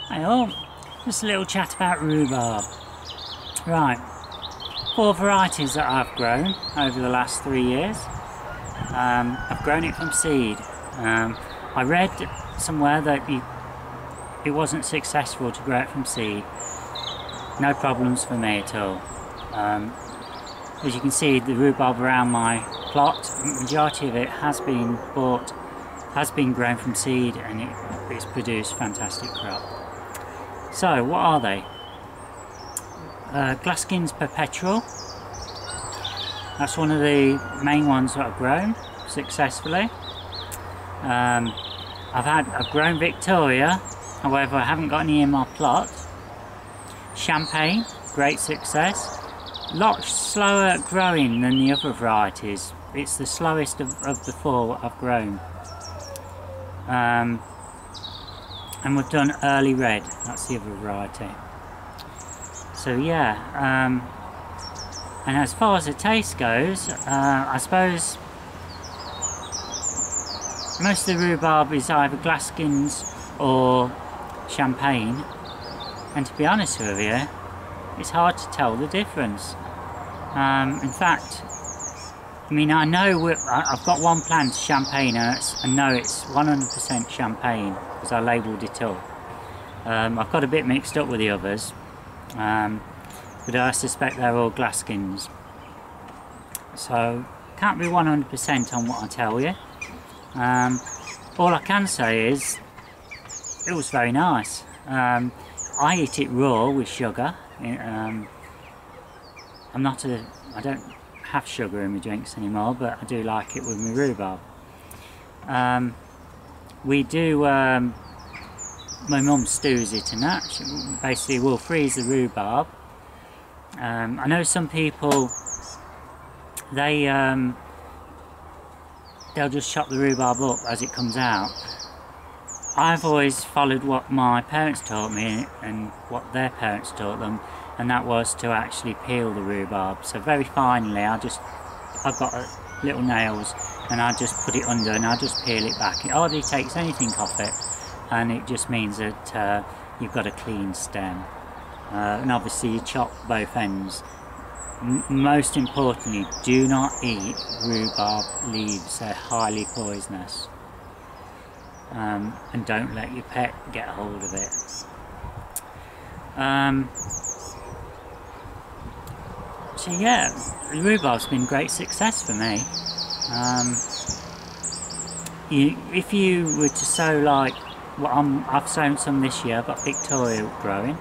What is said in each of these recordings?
Hey all, just a little chat about rhubarb. Right, 4 varieties that I've grown over the last 3 years. I've grown it from seed. I read somewhere that it wasn't successful to grow it from seed. No problems for me at all. As you can see, the rhubarb around my plot, the majority of it has been grown from seed, and it's produced fantastic crop. So, what are they? Glaskins Perpetual. That's one of the main ones that I've grown successfully. I've grown Victoria, however I haven't got any in my plot. Champagne, great success. A lot slower growing than the other varieties. It's the slowest of the 4 I've grown. And we've done early red, that's the other variety. So yeah, and as far as the taste goes, I suppose most of the rhubarb is either Glaskins or Champagne, and to be honest with you, it's hard to tell the difference. In fact, I mean, I know I've got one plant, Champagne, and I know it's 100% Champagne because I labelled it up. I've got a bit mixed up with the others, but I suspect they're all Glaskins. So, can't be 100% on what I tell you. All I can say is, it was very nice. I eat it raw with sugar. I don't have sugar in my drinks anymore, but I do like it with my rhubarb. We do, my mum stews it and that. Basically we'll freeze the rhubarb. I know some people, they'll just chop the rhubarb up as it comes out. I've always followed what my parents taught me and what their parents taught them, and that was to actually peel the rhubarb. So very finely, I've got little nails, and I just put it under and I just peel it back. It hardly takes anything off it, and it just means that you've got a clean stem. And obviously you chop both ends. Most importantly, do not eat rhubarb leaves, they're highly poisonous. And don't let your pet get hold of it. So yeah, the rhubarb's been a great success for me. If you were to sow like what I've sown some this year, I've got Victoria growing.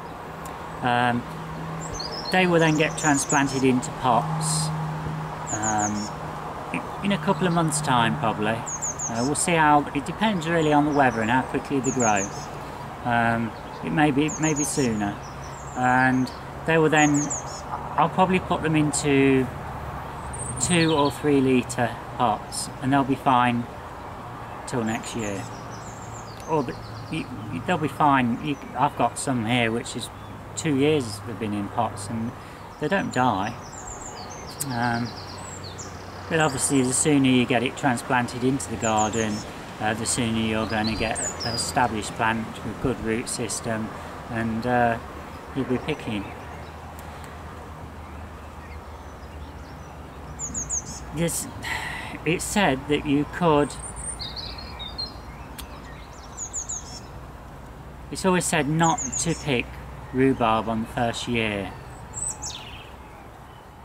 They will then get transplanted into pots in a couple of months' time, probably. We'll see how. It depends really on the weather and how quickly they grow. It may be sooner, and they will then. I'll probably put them into 2 or 3 litre pots, and they'll be fine till next year. Or they'll be fine. I've got some here which is 2 years they've been in pots and they don't die. But obviously the sooner you get it transplanted into the garden, the sooner you're going to get an established plant with good root system, and you'll be picking. It's said that you could. It's always said not to pick rhubarb on the first year.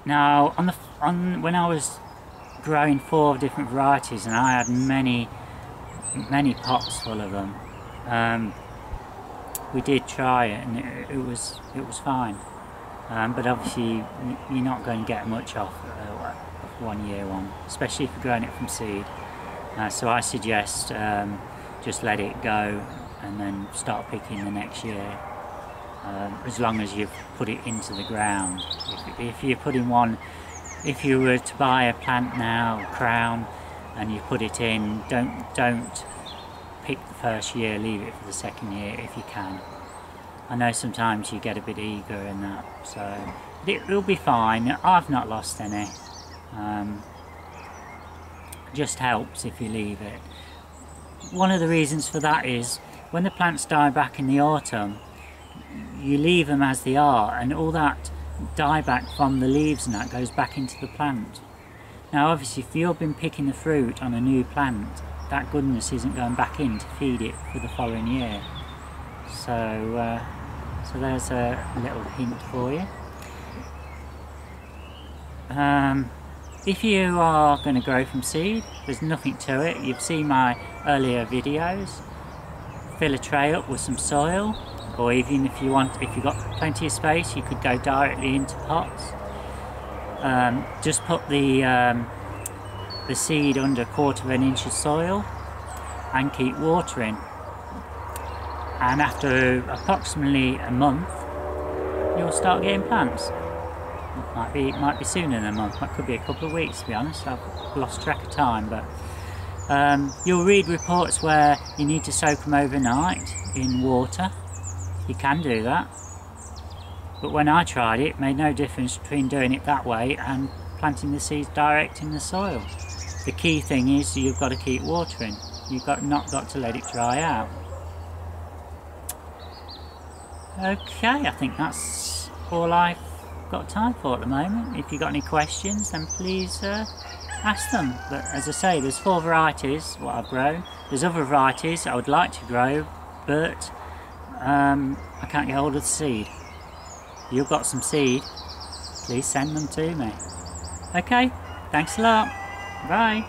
Now, when I was growing 4 different varieties, and I had many pots full of them, we did try it, and it was fine. But obviously, you're not going to get much off 1 year one, especially if you're growing it from seed. So I suggest just let it go and then start picking the next year, as long as you've put it into the ground. If you're putting one, if you were to buy a plant now, crown, and you put it in, don't pick the first year, leave it for the second year if you can. I know sometimes you get a bit eager in that, so it'll be fine. I've not lost any. Just helps if you leave it. One of the reasons for that is when the plants die back in the autumn, you leave them as they are, and all that dieback from the leaves and that goes back into the plant. Now obviously if you've been picking the fruit on a new plant, that goodness isn't going back in to feed it for the following year. So so there's a little hint for you. If you are going to grow from seed, there's nothing to it. You've seen my earlier videos. Fill a tray up with some soil, or even if you've got plenty of space, you could go directly into pots. Just put the seed under 1/4 inch of soil and keep watering. And after approximately a month, you'll start getting plants. It might be sooner than a month. It could be a couple of weeks, to be honest. I've lost track of time, but you'll read reports where you need to soak them overnight in water. You can do that, but when I tried it, it made no difference between doing it that way and planting the seeds direct in the soil. The key thing is you've got to keep watering. You've not got to let it dry out. Okay, I think that's all I've got time for at the moment. If you've got any questions, then please ask them. But as I say, there's 4 varieties what I've grown. There's other varieties I would like to grow, but I can't get hold of the seed. If you've got some seed, please send them to me. Okay, thanks a lot. Bye.